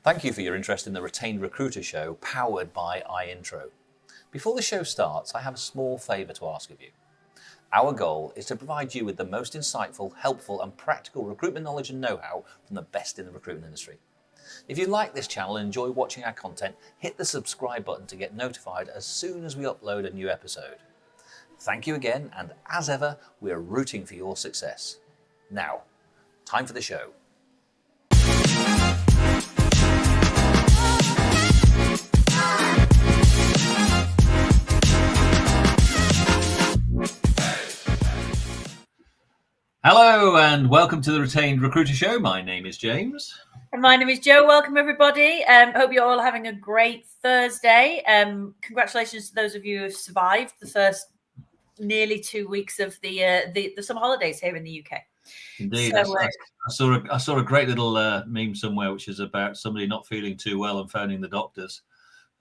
Thank you for your interest in the Retained Recruiter show powered by iIntro. Before the show starts, I have a small favour to ask of you. Our goal is to provide you with the most insightful, helpful and practical recruitment knowledge and know-how from the best in the recruitment industry. If you like this channel and enjoy watching our content, hit the subscribe button to get notified as soon as we upload a new episode. Thank you again, and as ever, we're rooting for your success. Now, time for the show. Hello and welcome to the Retained Recruiter Show. My name is James. And my name is Jo. Welcome everybody. Hope you're all having a great Thursday. Congratulations to those of you who have survived the first nearly 2 weeks of the summer holidays here in the UK. Indeed. So, I saw a great little meme somewhere which is about somebody not feeling too well and phoning the doctors.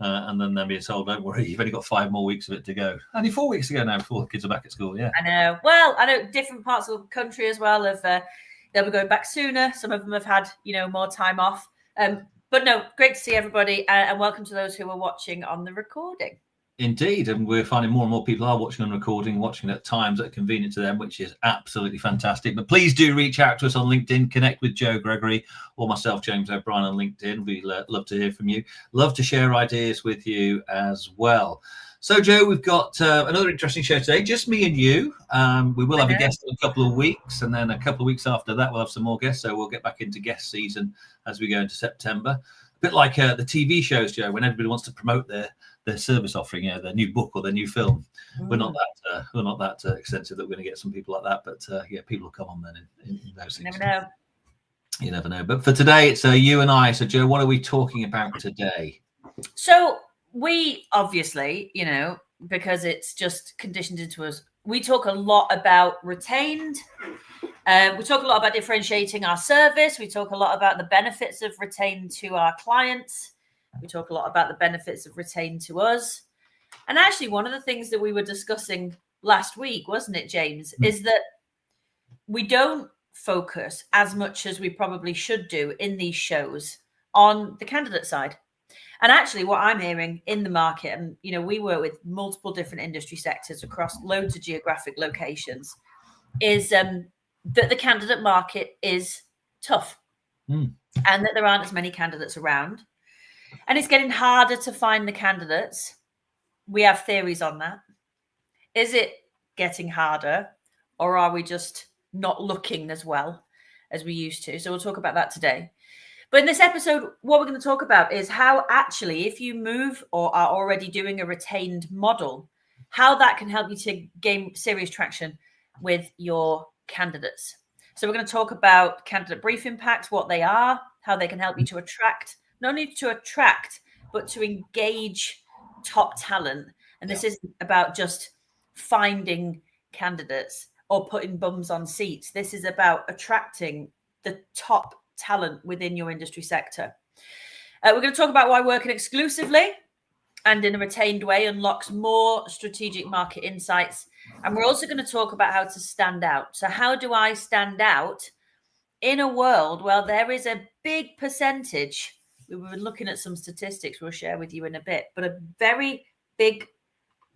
And then they're being told, don't worry, you've only got 5 more weeks of it to go. Only 4 weeks to go now before the kids are back at school, yeah. I know. Well, I know different parts of the country as well they'll be going back sooner. Some of them have had, more time off. But no, great to see everybody and welcome to those who are watching on the recording. Indeed, and we're finding more and more people are watching on recording, watching at times that are convenient to them, which is absolutely fantastic. But please do reach out to us on LinkedIn, connect with Joe Gregory or myself, James O'Brien, on LinkedIn. We love to hear from you. Love to share ideas with you as well. So, Joe, we've got another interesting show today, just me and you. We will have a guest in a couple of weeks, and then a couple of weeks after that, we'll have some more guests. So we'll get back into guest season as we go into September. A bit like the TV shows, Joe, when everybody wants to promote their service offering, their new book or their new film. We're not that extensive that we're going to get some people like that, but people will come on then in those things. You never know. But for today, it's you and I. So, Joe, what are we talking about today? So we obviously, because it's just conditioned into us, we talk a lot about retained. We talk a lot about differentiating our service. We talk a lot about the benefits of retained to our clients. We talk a lot about the benefits of retained to us. And actually, one of the things that we were discussing last week, wasn't it, James, is that we don't focus as much as we probably should do in these shows on the candidate side. And actually, what I'm hearing in the market, and, we work with multiple different industry sectors across loads of geographic locations, is that the candidate market is tough and that there aren't as many candidates around. And it's getting harder to find the candidates. We have theories on that. Is it getting harder, or are we just not looking as well as we used to? So we'll talk about that today. But in this episode, what we're going to talk about is how actually, if you move or are already doing a retained model, how that can help you to gain serious traction with your candidates. So we're going to talk about candidate briefing packs, what they are, how they can help you to attract, not only to attract, but to engage top talent. And this isn't about just finding candidates or putting bums on seats. This is about attracting the top talent within your industry sector. We're going to talk about why working exclusively and in a retained way unlocks more strategic market insights. And we're also going to talk about how to stand out. So how do I stand out in a world where there is a big percentage? We were looking at some statistics we'll share with you in a bit, but a very big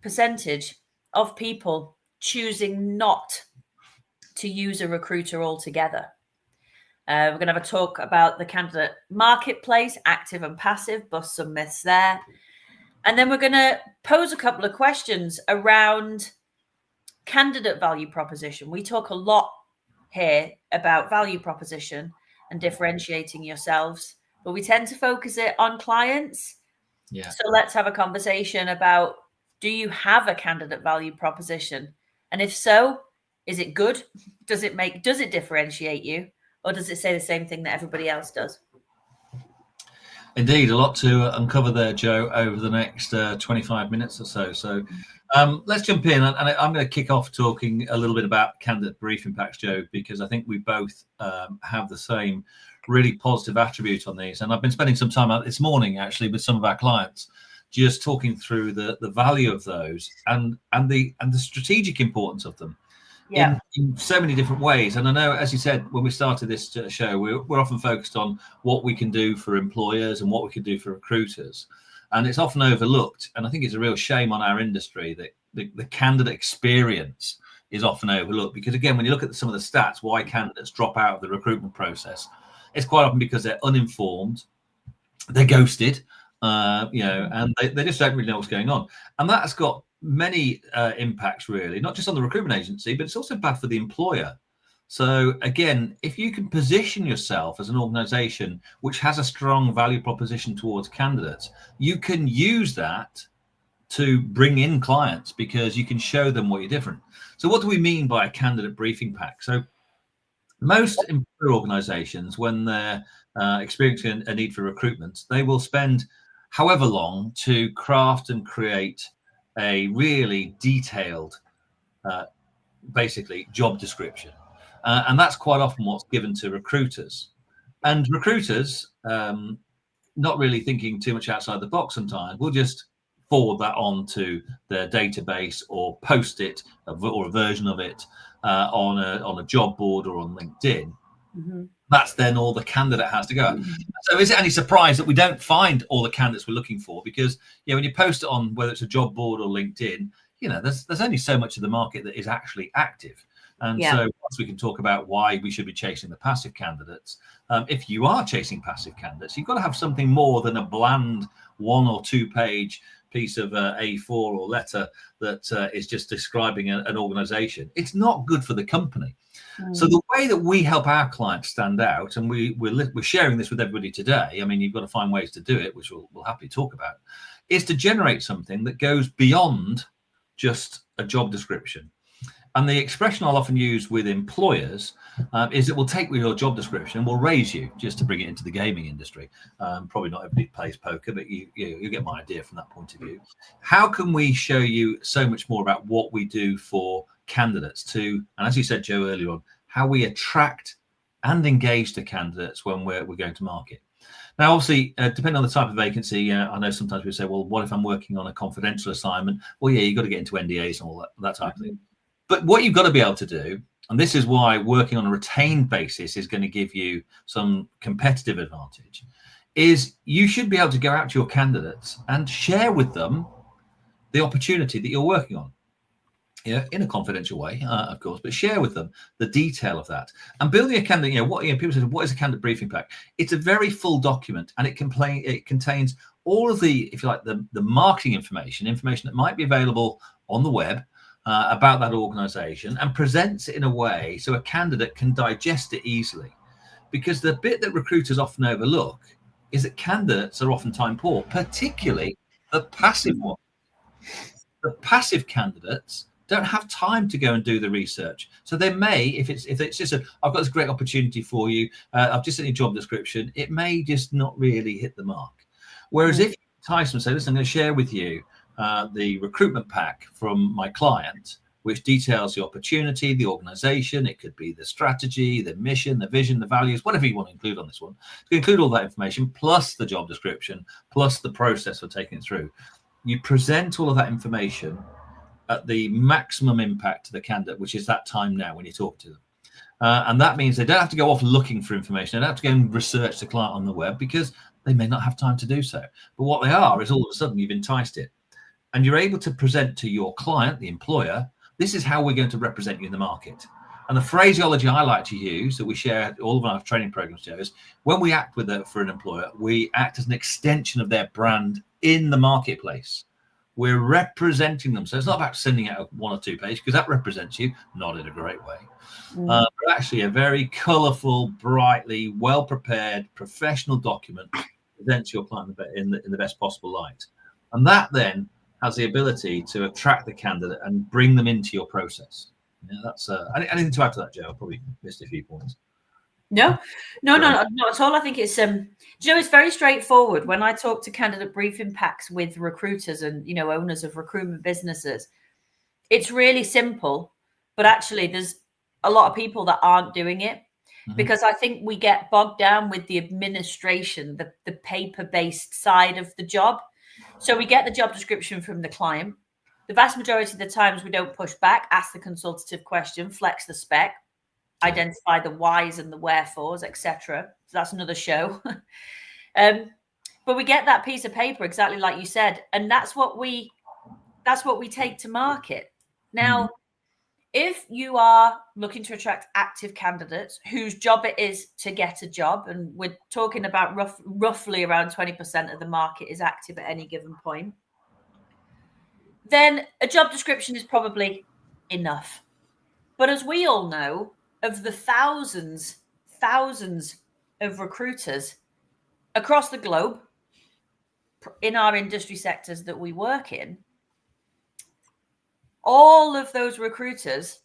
percentage of people choosing not to use a recruiter altogether. We're going to have a talk about the candidate marketplace, active and passive, bust some myths there. And then we're going to pose a couple of questions around candidate value proposition. We talk a lot here about value proposition and differentiating yourselves, but we tend to focus it on clients. Yeah. So let's have a conversation about, do you have a candidate value proposition? And if so, is it good? Does it differentiate you? Or does it say the same thing that everybody else does? Indeed, a lot to uncover there, Joe, over the next 25 minutes or so. So let's jump in. And I'm going to kick off talking a little bit about candidate briefing packs, Joe, because I think we both have the same really positive attribute on these. And I've been spending some time out this morning, actually, with some of our clients, just talking through the value of those and the strategic importance of them. Yeah. in so many different ways. And I know, as you said, when we started this show, we're often focused on what we can do for employers and what we can do for recruiters. And it's often overlooked. And I think it's a real shame on our industry that the candidate experience is often overlooked. Because again, when you look at some of the stats, why candidates drop out of the recruitment process, it's quite often because they're uninformed, they're ghosted, and they just don't really know what's going on. And that has got many impacts, really, not just on the recruitment agency, but it's also bad for the employer. So again, if you can position yourself as an organization which has a strong value proposition towards candidates, you can use that to bring in clients because you can show them what you're different. So what do we mean by a candidate briefing pack? So most employer organizations, when they're experiencing a need for recruitment, they will spend however long to craft and create a really detailed, basically, job description. And that's quite often what's given to recruiters. And recruiters, not really thinking too much outside the box sometimes, will just forward that on to their database or post it or a version of it on a job board or on LinkedIn. Mm-hmm. That's then all the candidate has to go. Mm-hmm. So is it any surprise that we don't find all the candidates we're looking for? Because when you post it on whether it's a job board or LinkedIn, there's only so much of the market that is actually active. And so once we can talk about why we should be chasing the passive candidates, if you are chasing passive candidates, you've got to have something more than a bland 1 or 2 page piece of A4 or letter that is just describing an organization. It's not good for the company. So the way that we help our clients stand out, and we're sharing this with everybody today, I mean, you've got to find ways to do it, which we'll happily talk about, is to generate something that goes beyond just a job description. And the expression I'll often use with employers is that we'll take your job description and we'll raise you, just to bring it into the gaming industry. Probably not everybody plays poker, but you get my idea from that point of view. How can we show you so much more about what we do for candidates and as you said, Joe, earlier on, how we attract and engage the candidates when we're going to market? Now, obviously, depending on the type of vacancy, I know sometimes we say, well, what if I'm working on a confidential assignment? Well, you've got to get into NDAs and all that type of thing. But what you've got to be able to do, and this is why working on a retained basis is going to give you some competitive advantage, is you should be able to go out to your candidates and share with them the opportunity that you're working on. In a confidential way, of course, but share with them the detail of that. And building a candidate, people say, what is a candidate briefing pack? It's a very full document, and it contains all of the, if you like, the marketing information that might be available on the web about that organization, and presents it in a way so a candidate can digest it easily. Because the bit that recruiters often overlook is that candidates are often time poor, particularly the passive ones. The passive candidates don't have time to go and do the research. So they may, if it's just I've got this great opportunity for you, I've just sent you a job description, it may just not really hit the mark. Whereas if you entice them and say, listen, I'm going to share with you the recruitment pack from my client, which details the opportunity, the organization, it could be the strategy, the mission, the vision, the values, whatever you want to include on this one. You include all that information, plus the job description, plus the process for taking it through. You present all of that information at the maximum impact to the candidate, which is that time now when you talk to them. And that means they don't have to go off looking for information. They don't have to go and research the client on the web because they may not have time to do so. But what they are is all of a sudden you've enticed it. And you're able to present to your client, the employer, this is how we're going to represent you in the market. And the phraseology I like to use that we share all of our training programs, Joe, is when we act for an employer, we act as an extension of their brand in the marketplace. We're representing them. So it's not about sending out a 1 or 2 page, because that represents you, not in a great way. But actually a very colourful, brightly, well-prepared, professional document presents your client in the best possible light. And that then has the ability to attract the candidate and bring them into your process. That's anything to add to that, Joe? I probably missed a few points. No, not at all. I think it's it's very straightforward. When I talk to candidate briefing packs with recruiters and owners of recruitment businesses, it's really simple. But actually, there's a lot of people that aren't doing it because I think we get bogged down with the administration, the paper-based side of the job. So we get the job description from the client. The vast majority of the times we don't push back, ask the consultative question, flex the spec, identify the whys and the wherefores, etc. So that's another show. But we get that piece of paper exactly like you said, and that's what we take to market. Now, if you are looking to attract active candidates whose job it is to get a job, and we're talking about roughly around 20% of the market is active at any given point, then a job description is probably enough. But as we all know, of the thousands of recruiters across the globe in our industry sectors that we work in, all of those recruiters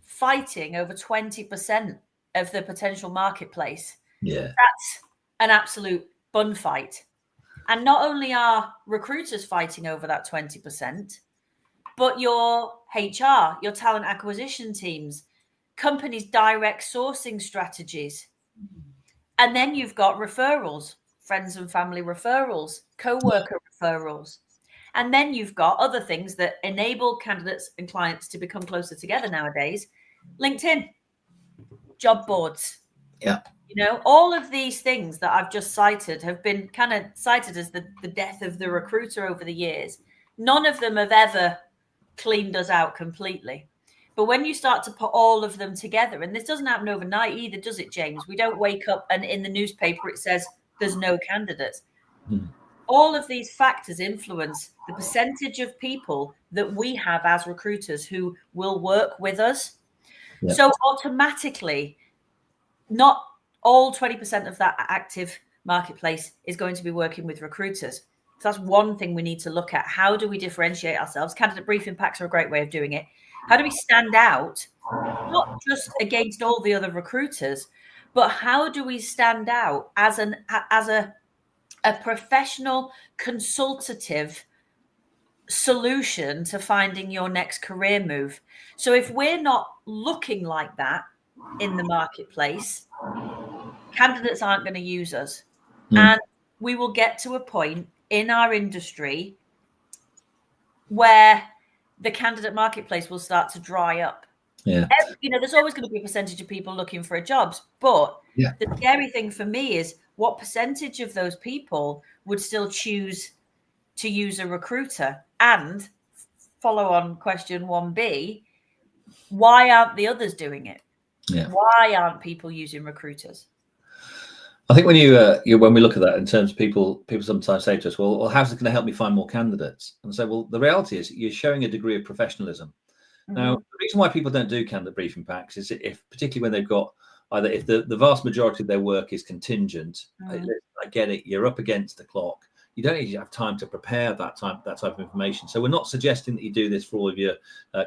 fighting over 20% of the potential marketplace. Yeah. That's an absolute bun fight. And not only are recruiters fighting over that 20%, but your HR, your talent acquisition teams, companies' direct sourcing strategies. And then you've got referrals, friends and family referrals, co-worker referrals. And then you've got other things that enable candidates and clients to become closer together nowadays. LinkedIn, job boards. Yeah. You know, all of these things that I've just cited have been kind of cited as the death of the recruiter over the years. None of them have ever cleaned us out completely. But when you start to put all of them together, and this doesn't happen overnight either, does it, James? We don't wake up and in the newspaper it says there's no candidates. All of these factors influence the percentage of people that we have as recruiters who will work with us. Yep. So automatically, not all 20% of that active marketplace is going to be working with recruiters. So that's one thing we need to look at. How do we differentiate ourselves? Candidate briefing packs are a great way of doing it. How do we stand out, not just against all the other recruiters, but how do we stand out as a professional consultative solution to finding your next career move? So if we're not looking like that in the marketplace, candidates aren't going to use us. And we will get to a point in our industry where the candidate marketplace will start to dry up. Yeah. You know, there's always going to be a percentage of people looking for jobs, but the scary thing for me is what percentage of those people would still choose to use a recruiter? And follow on question 1B, why aren't the others doing it? Yeah. Why aren't people using recruiters? I think when when we look at that in terms of people sometimes say to us, well, how's it going to help me find more candidates? And so, well, the reality is you're showing a degree of professionalism. Now, the reason why people don't do candidate briefing packs is if, particularly when they've got either if the vast majority of their work is contingent, I get it, you're up against the clock. You don't even have time to prepare that type of information. So we're not suggesting that you do this for all of your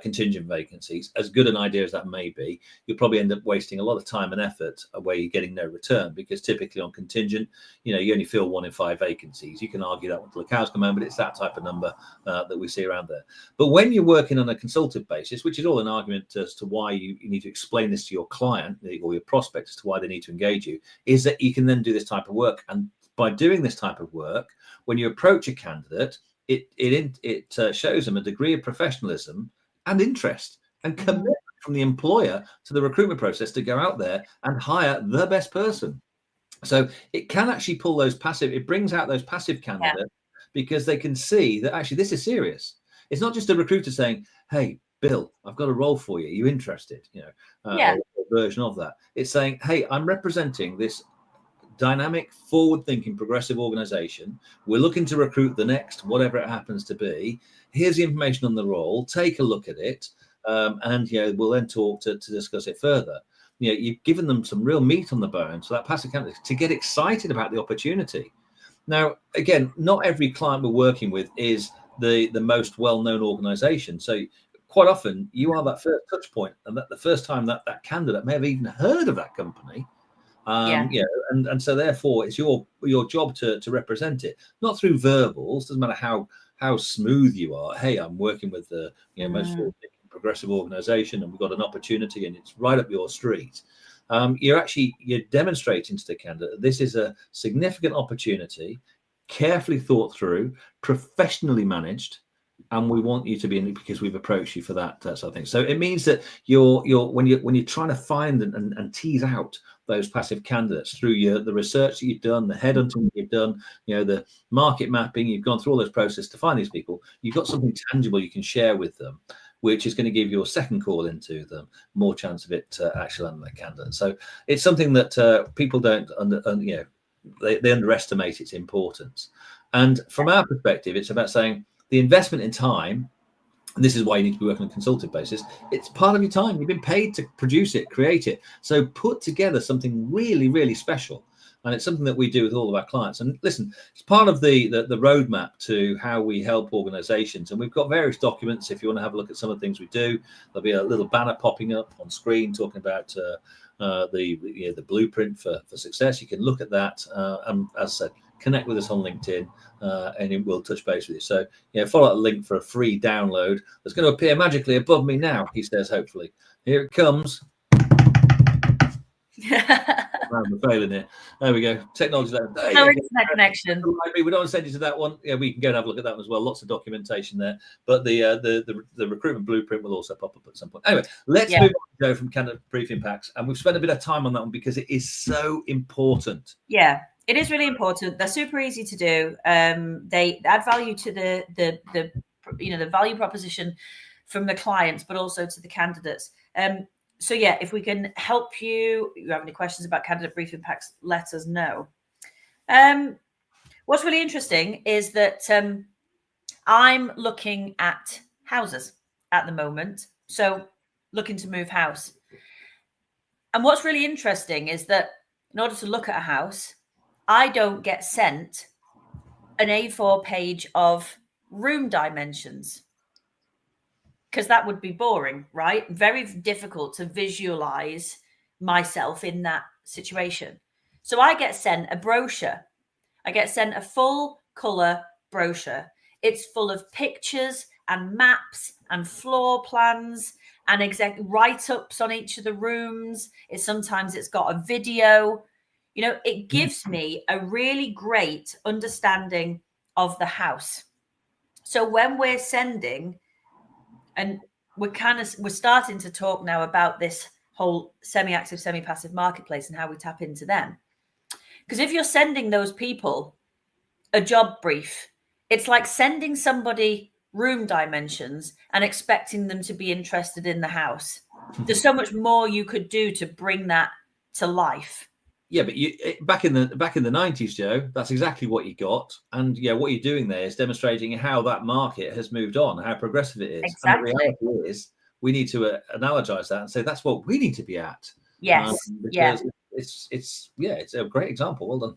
contingent vacancies. As good an idea as that may be, you'll probably end up wasting a lot of time and effort where you're getting no return, because typically on contingent, you know, you only fill 1 in 5 vacancies. You can argue that until the cows come home, but it's that type of number that we see around there. But when you're working on a consultative basis, which is all an argument as to why you need to explain this to your client or your prospect as to why they need to engage you, is that you can then do this type of work. And by doing this type of work, when you approach a candidate, it shows them a degree of professionalism and interest and commitment from the employer to the recruitment process to go out there and hire the best person. So it can actually pull those passive, it brings out those passive candidates because they can see that actually this is serious. It's not just a recruiter saying, hey, Bill, I've got a role for you. Are you interested? You know, or a version of that. It's saying, hey, I'm representing this dynamic, forward-thinking, progressive organization. We're looking to recruit the next, whatever it happens to be. Here's the information on the role. Take a look at it, and you know, we'll then talk to discuss it further. You know, you've given them some real meat on the bone, so that passive candidate to get excited about the opportunity. Now, again, not every client we're working with is the most well-known organization. So quite often, you are that first touch point, and that the first time that candidate may have even heard of that company. You know, and so therefore it's your job to represent it, not through verbals. Doesn't matter how smooth you are. Hey, I'm working with the most progressive organization, and we've got an opportunity, and it's right up your street. You're demonstrating to the candidate this is a significant opportunity, carefully thought through, professionally managed, and we want you to be in it because we've approached you for that sort of thing. So it means that you're when you're trying to find and tease out those passive candidates through the research that you've done, the headhunting that you've done, the market mapping, you've gone through all those processes to find these people. You've got something tangible you can share with them, which is going to give your second call into them more chance of it actually landing that candidate. So it's something that people don't they underestimate its importance. And from our perspective, it's about saying the investment in time, and this is why you need to be working on a consultative basis, it's part of your time. You've been paid to produce it, create it. So put together something really, really special. And it's something that we do with all of our clients. And listen, it's part of the roadmap to how we help organizations. And we've got various documents. If you want to have a look at some of the things we do, there'll be a little banner popping up on screen talking about the blueprint for success. You can look at that. And as I said, connect with us on LinkedIn and it will touch base with you. So follow that link for a free download that's going to appear magically above me now, he says, hopefully. Here it comes. We're failing here. There we go. Technology. No internet connection. We don't want to send you to that one. Yeah, we can go and have a look at that one as well. Lots of documentation there. But the recruitment blueprint will also pop up at some point. Anyway, let's move on, Joe, from candidate briefing packs. And we've spent a bit of time on that one because it is so important. Yeah, it is really important. They're super easy to do. They add value to the value proposition from the clients, but also to the candidates. So yeah, if we can help you, if you have any questions about candidate briefing packs, let us know. What's really interesting is that I'm looking at houses at the moment. So looking to move house. And what's really interesting is that in order to look at a house, I don't get sent an A4 page of room dimensions, because that would be boring, right? Very difficult to visualize myself in that situation. So I get sent a brochure. I get sent a full color brochure. It's full of pictures and maps and floor plans and exact write-ups on each of the rooms. Sometimes it's got a video. It gives me a really great understanding of the house. So when we're sending, and we're starting to talk now about this whole semi-active, semi-passive marketplace and how we tap into them. Because if you're sending those people a job brief, it's like sending somebody room dimensions and expecting them to be interested in the house. There's so much more you could do to bring that to life. Yeah, but back in the 90s, Joe, that's exactly what you got. And what you're doing there is demonstrating how that market has moved on, how progressive it is. Exactly. And the reality is we need to analogize that and say that's what we need to be at. Yes. It's a great example. Well done.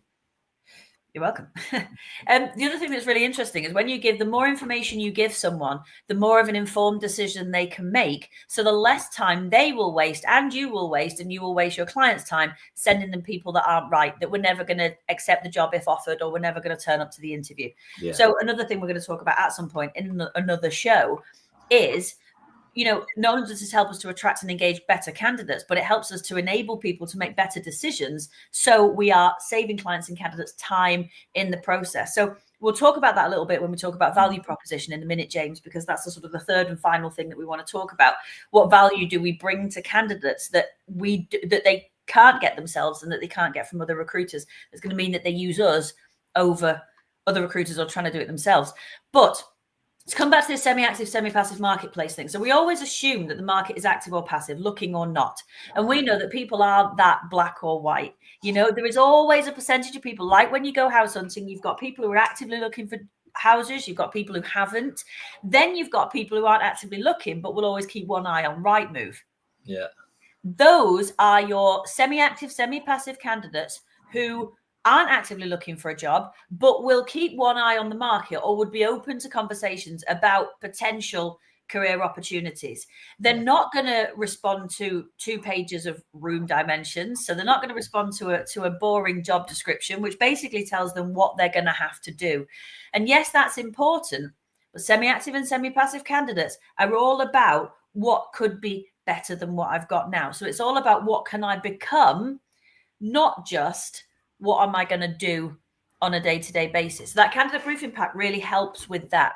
You're welcome. The other thing that's really interesting is when the more information you give someone, the more of an informed decision they can make. So the less time they will waste and you will waste your client's time sending them people that aren't right, that we're never going to accept the job if offered, or we're never going to turn up to the interview. Yeah. So another thing we're going to talk about at some point in another show is, not only does this help us to attract and engage better candidates, but it helps us to enable people to make better decisions. So we are saving clients and candidates time in the process. So we'll talk about that a little bit when we talk about value proposition in a minute, James, because that's the third and final thing that we want to talk about. What value do we bring to candidates that they can't get themselves and that they can't get from other recruiters? It's going to mean that they use us over other recruiters or trying to do it themselves. But let's come back to the semi-active, semi-passive marketplace thing. So we always assume that the market is active or passive, looking or not. And we know that people aren't that black or white. There is always a percentage of people, like when you go house hunting, you've got people who are actively looking for houses. You've got people who haven't. Then you've got people who aren't actively looking, but will always keep one eye on Rightmove. Yeah. Those are your semi-active, semi-passive candidates who aren't actively looking for a job, but will keep one eye on the market or would be open to conversations about potential career opportunities. They're not going to respond to 2 pages of room dimensions. So they're not going to respond to a boring job description, which basically tells them what they're going to have to do. And yes, that's important, but semi-active and semi-passive candidates are all about what could be better than what I've got now. So it's all about what can I become, not just what am I going to do on a day-to-day basis. So that candidate briefing pack really helps with that.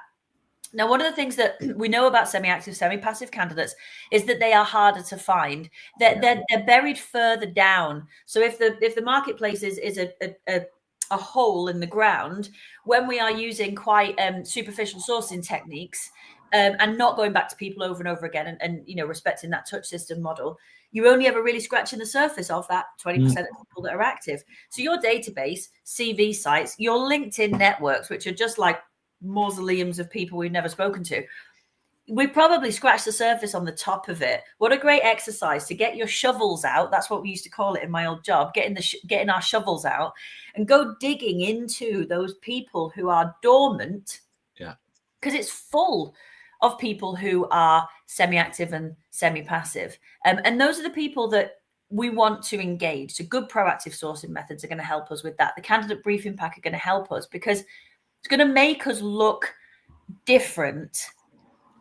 Now, one of the things that we know about semi-active, semi-passive candidates is that they are harder to find. They're buried further down. So if the marketplace is a hole in the ground, when we are using quite superficial sourcing techniques and not going back to people over and over again, and respecting that touch system model, you're only ever really scratching the surface of that 20% of people that are active. So your database, CV sites, your LinkedIn networks, which are just like mausoleums of people we've never spoken to, we probably scratched the surface on the top of it. What a great exercise to get your shovels out. That's what we used to call it in my old job, getting our shovels out and go digging into those people who are dormant. Yeah. Because it's full of people who are semi-active and semi-passive. And those are the people that we want to engage. So good proactive sourcing methods are going to help us with that. The candidate briefing pack are going to help us because it's going to make us look different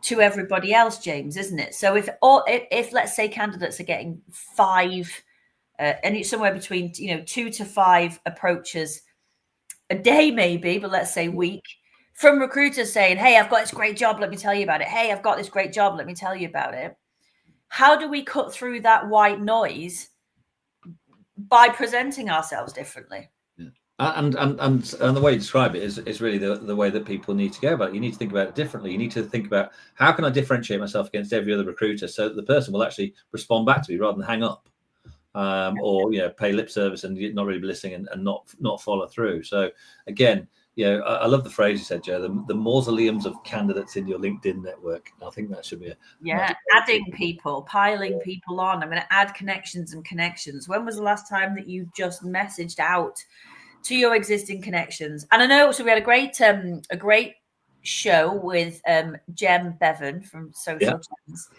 to everybody else, James, isn't it? So if let's say candidates are getting 5, and it's somewhere between 2 to 5 approaches a day, maybe, but let's say week, from recruiters saying, "Hey, I've got this great job. Let me tell you about it. Hey, I've got this great job. Let me tell you about it." How do we cut through that white noise? By presenting ourselves differently. And the way you describe it is really the way that people need to go about it. You need to think about it differently. You need to think about, how can I differentiate myself against every other recruiter so that the person will actually respond back to me rather than hang up, or pay lip service and not really be listening and not follow through. So again, I love the phrase you said, Joe, the mausoleums of candidates in your LinkedIn network. I think that should be adding people, piling people on. I'm going to add connections and connections. When was the last time that you just messaged out to your existing connections? And I know, so we had a great show with Jem Bevan from Social Gems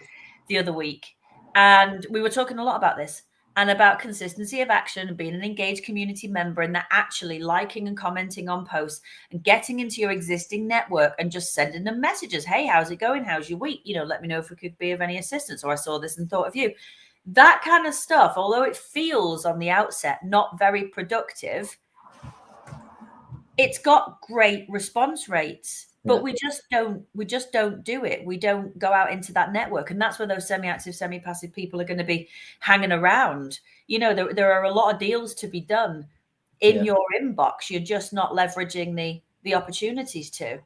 the other week, and we were talking a lot about this and about consistency of action and being an engaged community member, and that actually liking and commenting on posts and getting into your existing network and just sending them messages. Hey, how's it going? How's your week? Let me know if we could be of any assistance, or I saw this and thought of you. That kind of stuff, although it feels on the outset not very productive, it's got great response rates, but we just don't do it. We don't go out into that network. And that's where those semi-active, semi-passive people are going to be hanging around. There are a lot of deals to be done in your inbox. You're just not leveraging the opportunities to.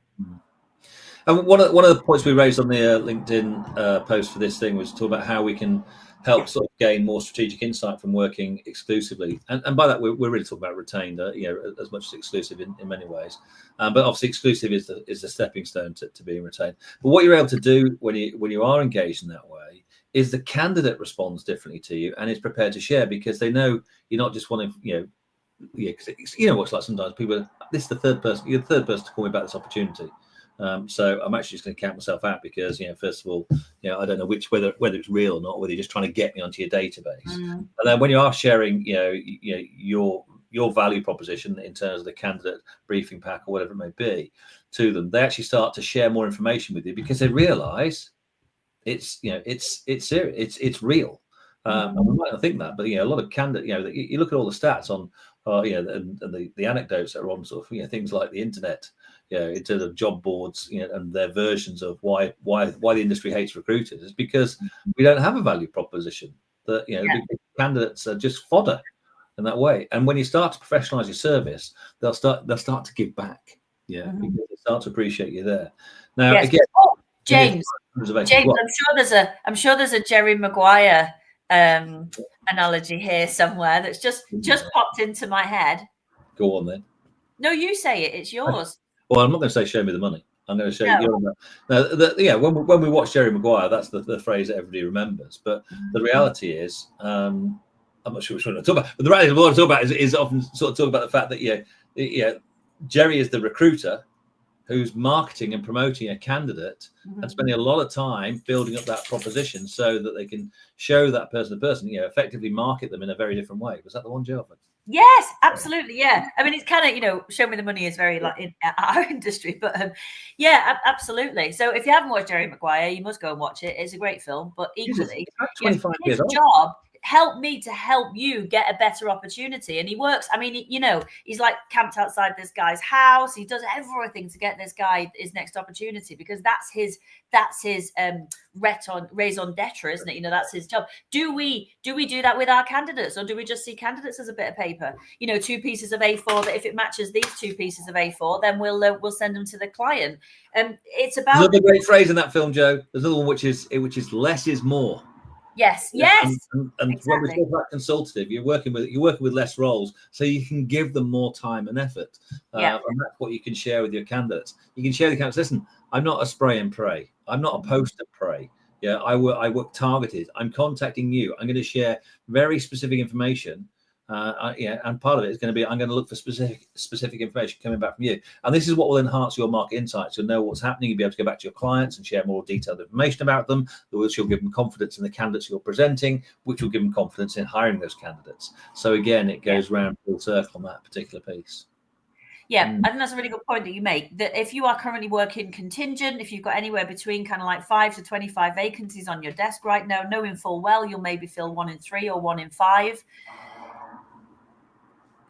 And one of the points we raised on the LinkedIn post for this thing was to talk about how we can help sort of gain more strategic insight from working exclusively. And by that, we're really talking about retained, as much as exclusive in many ways. But obviously, exclusive is the stepping stone to being retained. But what you're able to do when you are engaged in that way is the candidate responds differently to you and is prepared to share, because they know you're not just wanting, because what it's like sometimes people, this is the third person, you're the third person to call me about this opportunity. So I'm actually just going to count myself out because, first of all, I don't know whether it's real or not, whether you're just trying to get me onto your database. And then when you are sharing, your value proposition in terms of the candidate briefing pack or whatever it may be to them, they actually start to share more information with you because they realise it's serious, it's real. And we might not think that, but a lot of candidate, you look at all the stats on, and the anecdotes that are on sort of things like the internet. In terms of job boards, and their versions of why the industry hates recruiters, is because we don't have a value proposition. That candidates are just fodder in that way. And when you start to professionalize your service, they'll start to give back. Because they start to appreciate you there. Now, again, James, I'm sure there's a Jerry Maguire analogy here somewhere that's just popped into my head. Go on then. No, you say it. It's yours. Well, I'm not going to say show me the money. I'm going to show you. When we watch Jerry Maguire, that's the phrase that everybody remembers. But the reality is, I'm not sure which one to talk about. But the reality of what I talk about is often sort of talk about the fact that Jerry is the recruiter who's marketing and promoting a candidate and spending a lot of time building up that proposition so that they can show that person to person, effectively market them in a very different way. Was that the one, Joe? Yes, absolutely. Yeah. I mean, it's kind of, show me the money is very like in our industry, but absolutely. So if you haven't watched Jerry Maguire, you must go and watch it. It's a great film, but equally, it's 25 years old. job, help me to help you get a better opportunity. And he works, I mean, you know, he's like camped outside this guy's house. He does everything to get this guy his next opportunity, because that's his raison d'etre, isn't it? You know, that's his job. Do we do that with our candidates, or do we just see candidates as a bit of paper? You know, 2 pieces of A4 that if it matches these 2 pieces of A4, then we'll send them to the client. It's about. There's another great phrase in that film, Joe. There's another one which is less is more. Yes, Yeah, yes. and Exactly. when we talk about consultative, you're working with less roles, so you can give them more time and effort. And that's what you can share with your candidates. You can share with the candidates, listen, I'm not a spray and pray. I'm not a poster pray. Yeah, I work targeted. I'm contacting you. I'm going to share very specific information. And part of it is going to be, I'm going to look for specific information coming back from you. And this is what will enhance your market insights. You'll know what's happening. You'll be able to go back to your clients and share more detailed information about them, which will give them confidence in the candidates you're presenting, which will give them confidence in hiring those candidates. So again, it goes round full circle on that particular piece. Yeah, I think that's a really good point that you make, that if you are currently working contingent, if you've got anywhere between kind of like 5 to 25 vacancies on your desk right now, knowing full well you'll maybe fill 1 in 3 or 1 in 5,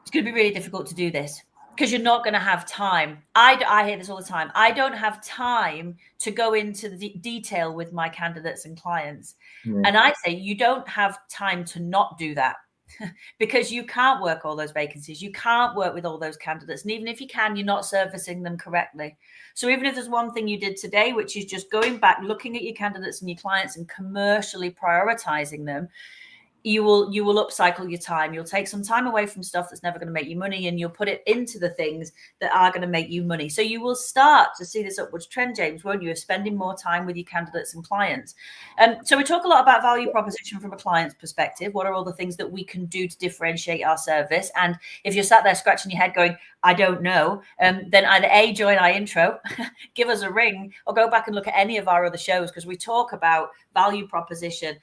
it's going to be really difficult to do this, because you're not going to have time. I hear this all the time. I don't have time to go into the detail with my candidates and clients. And I say you don't have time to not do that. Because you can't work all those vacancies. You can't work with all those candidates. And even if you can, you're not servicing them correctly. So even if there's one thing you did today, which is just going back, looking at your candidates and your clients and commercially prioritizing them, you will upcycle your time. You'll take some time away from stuff that's never going to make you money, and you'll put it into the things that are going to make you money. So you will start to see this upwards trend, James, won't you, of spending more time with your candidates and clients. So we talk a lot about value proposition from a client's perspective. What are all the things that we can do to differentiate our service? And if you're sat there scratching your head going, I don't know, then either A, join our intro, give us a ring, or go back and look at any of our other shows, because we talk about value proposition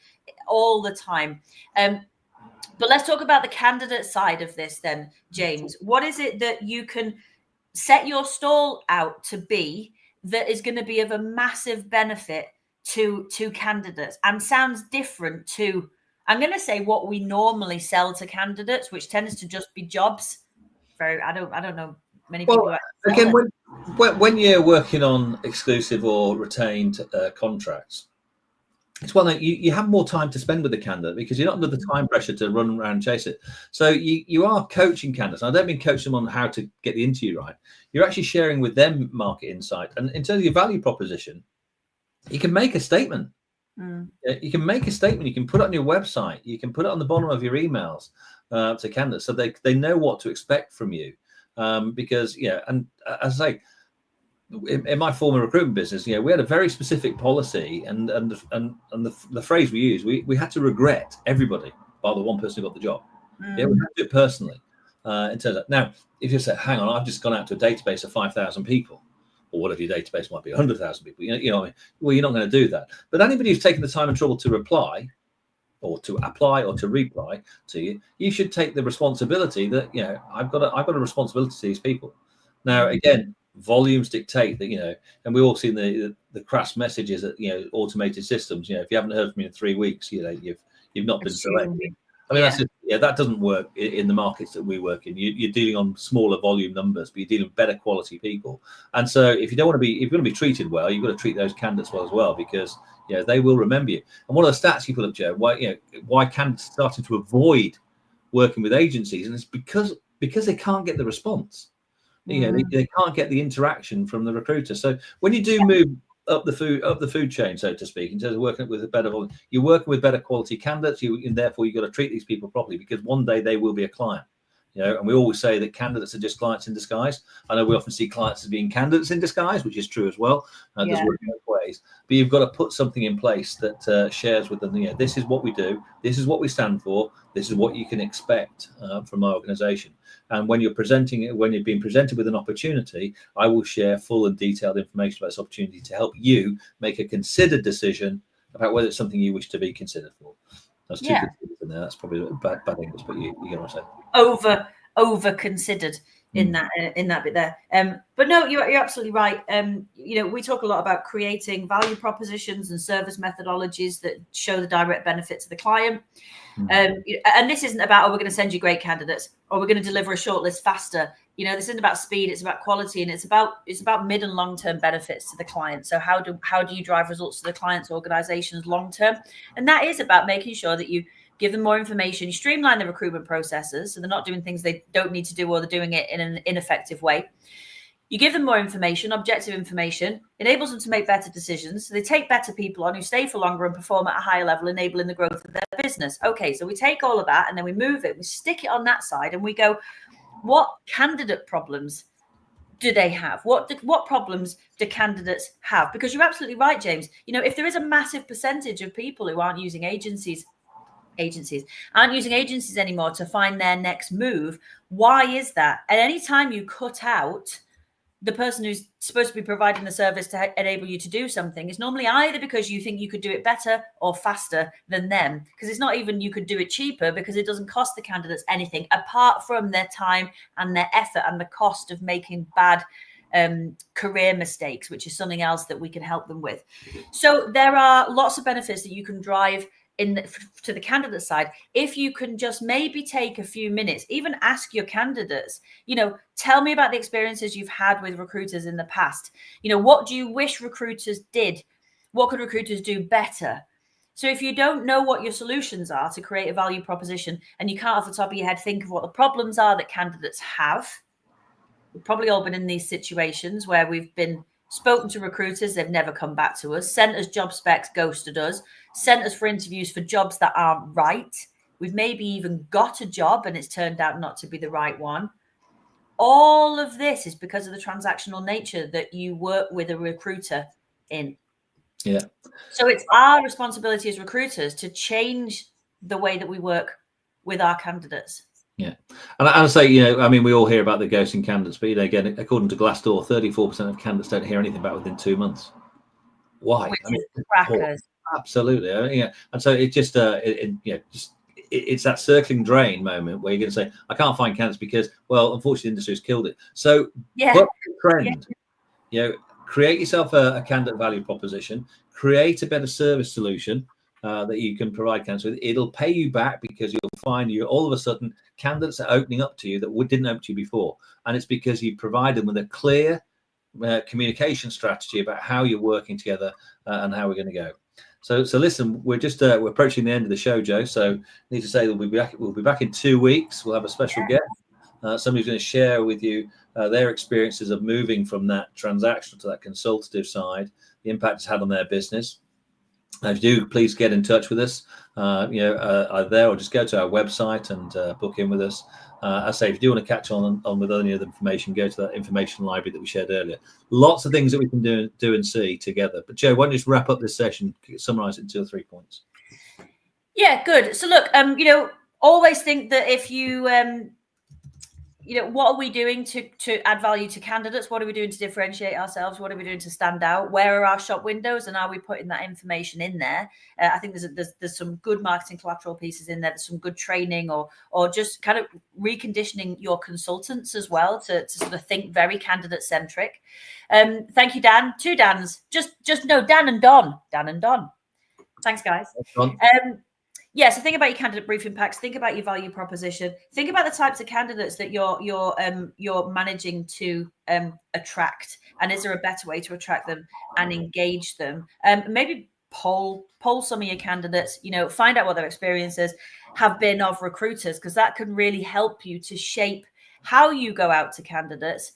all the time. But let's talk about the candidate side of this then, James. What is it that you can set your stall out to be that is going to be of a massive benefit to candidates and sounds different to, I'm going to say, what we normally sell to candidates, which tends to just be jobs. I don't know many people. Well, again, when you're working on exclusive or retained contracts, it's one that you have more time to spend with the candidate, because you're not under the time pressure to run around and chase it. So you are coaching candidates. I don't mean coach them on how to get the interview right. You're actually sharing with them market insight. And in terms of your value proposition, you can make a statement. You can make a statement. You can put it on your website. You can put it on the bottom of your emails to candidates, so they know what to expect from you. Because, and as I say, in my former recruitment business, we had a very specific policy, and the phrase we used, we had to regret everybody bar the one person who got the job. Yeah, we had to do it personally. In terms of, now, if you say, hang on, I've just gone out to a database of 5,000 people, or whatever your database might be, 100,000 people, well, you're not going to do that. But anybody who's taken the time and trouble to reply, or to apply, or to reply to you, you should take the responsibility that, I've got a responsibility to these people. Now, again, volumes dictate that, and we've all seen the crass messages that, automated systems, if you haven't heard from me in 3 weeks, you've not been selected. I mean, that's just, that doesn't work in the markets that we work in. You're dealing on smaller volume numbers, but you're dealing with better quality people. And so if you're going to be treated well, you've got to treat those candidates well as well, because they will remember you. And one of the stats you put up, Joe, why candidates are starting to avoid working with agencies, and it's because they can't get the response. They can't get the interaction from the recruiter. So when you do move up the food chain, so to speak, in terms of working with a better volume, you're working with better quality candidates, and therefore you've got to treat these people properly, because one day they will be a client. And we always say that candidates are just clients in disguise. I know we often see clients as being candidates in disguise, which is true as well. Does work both ways. But you've got to put something in place that shares with them. This is what we do. This is what we stand for. This is what you can expect from my organisation. And when you're being presented with an opportunity, I will share full and detailed information about this opportunity to help you make a considered decision about whether it's something you wish to be considered for. That's two good things in there. That's probably a bad English, but you get what I'm saying. Over considered. in that bit there. But no, you're absolutely right. We talk a lot about creating value propositions and service methodologies that show the direct benefit to the client. And this isn't about, we're going to send you great candidates, or we're going to deliver a shortlist faster. This isn't about speed, it's about quality, and it's about mid and long-term benefits to the client. So how do you drive results to the client's organizations long-term? And that is about making sure that you give them more information, you streamline the recruitment processes so they're not doing things they don't need to do, or they're doing it in an ineffective way. You give them more information, objective information, enables them to make better decisions. So they take better people on who stay for longer and perform at a higher level, enabling the growth of their business. Okay, so we take all of that and then we move it, we stick it on that side, and we go, what candidate problems do they have? What problems do candidates have? Because you're absolutely right, James. If there is a massive percentage of people who aren't using agencies anymore to find their next move, why is that? At any time you cut out the person who's supposed to be providing the service to enable you to do something, is normally either because you think you could do it better or faster than them, because it's not even you could do it cheaper, because it doesn't cost the candidates anything apart from their time and their effort and the cost of making bad career mistakes, which is something else that we can help them with. So there are lots of benefits that you can drive to the candidate side. If you can just maybe take a few minutes, even ask your candidates, tell me about the experiences you've had with recruiters in the past. What do you wish recruiters did? What could recruiters do better? So if you don't know what your solutions are to create a value proposition, and you can't off the top of your head think of what the problems are that candidates have, we've probably all been in these situations where we've been spoken to recruiters, they've never come back to us, sent us job specs, ghosted us, sent us for interviews for jobs that aren't right. We've maybe even got a job and it's turned out not to be the right one. All of this is because of the transactional nature that you work with a recruiter in. Yeah. So it's our responsibility as recruiters to change the way that we work with our candidates. Yeah. And I say, we all hear about the ghosting candidates, but again, according to Glassdoor, 34% of candidates don't hear anything back within 2 months. Why? Which is crackers. Absolutely. Yeah. And so it just, it's that circling drain moment where you're going to say, I can't find candidates because, well, unfortunately, the industry has killed it. So buck the trend. Create yourself a candidate value proposition, create a better service solution that you can provide candidates with. It'll pay you back, because you'll find all of a sudden candidates are opening up to you that didn't open to you before. And it's because you provide them with a clear communication strategy about how you're working together and how we're going to go. So listen, we're just we're approaching the end of the show, Joe. So I need to say that we'll be back in 2 weeks. We'll have a special guest. Somebody's going to share with you their experiences of moving from that transactional to that consultative side, the impact it's had on their business. If you do, please get in touch with us. Either there, or just go to our website and book in with us. I say, if you do want to catch on with any other information, go to that information library that we shared earlier. Lots of things that we can do and see together. But Joe, why don't you just wrap up this session, summarize it in 2 or 3 points? Yeah, good. So look, always think that if you what are we doing to add value to candidates? What are we doing to differentiate ourselves? What are we doing to stand out? Where are our shop windows? And are we putting that information in there? I think there's some good marketing collateral pieces in there. There's some good training, or just kind of reconditioning your consultants as well to sort of think very candidate centric. Thank you, Dan. 2 Dans. Just no, Dan and Don. Dan and Don. Thanks, guys. So think about your candidate briefing packs. Think about your value proposition. Think about the types of candidates that you're managing to attract, and is there a better way to attract them and engage them? Maybe poll some of your candidates. Find out what their experiences have been of recruiters, because that can really help you to shape how you go out to candidates.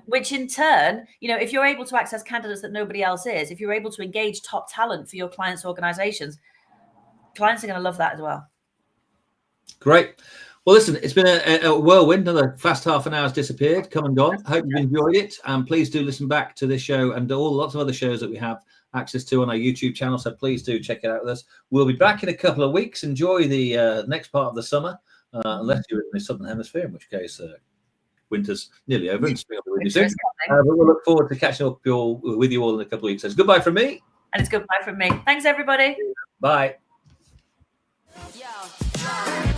Which in turn, if you're able to access candidates that nobody else is, if you're able to engage top talent for your clients' organizations, clients are going to love that as well. Great. Well, listen, it's been a whirlwind. Another fast half an hour's disappeared, come and gone. Hope you've enjoyed it. And please do listen back to this show and lots of other shows that we have access to on our YouTube channel. So please do check it out with us. We'll be back in a couple of weeks. Enjoy the next part of the summer, unless you're in the Southern Hemisphere, in which case winter's nearly over and spring will be with you soon. But we'll look forward to catching up with you all in a couple of weeks. So it's goodbye from me. And it's goodbye from me. Thanks, everybody. Bye. Yo.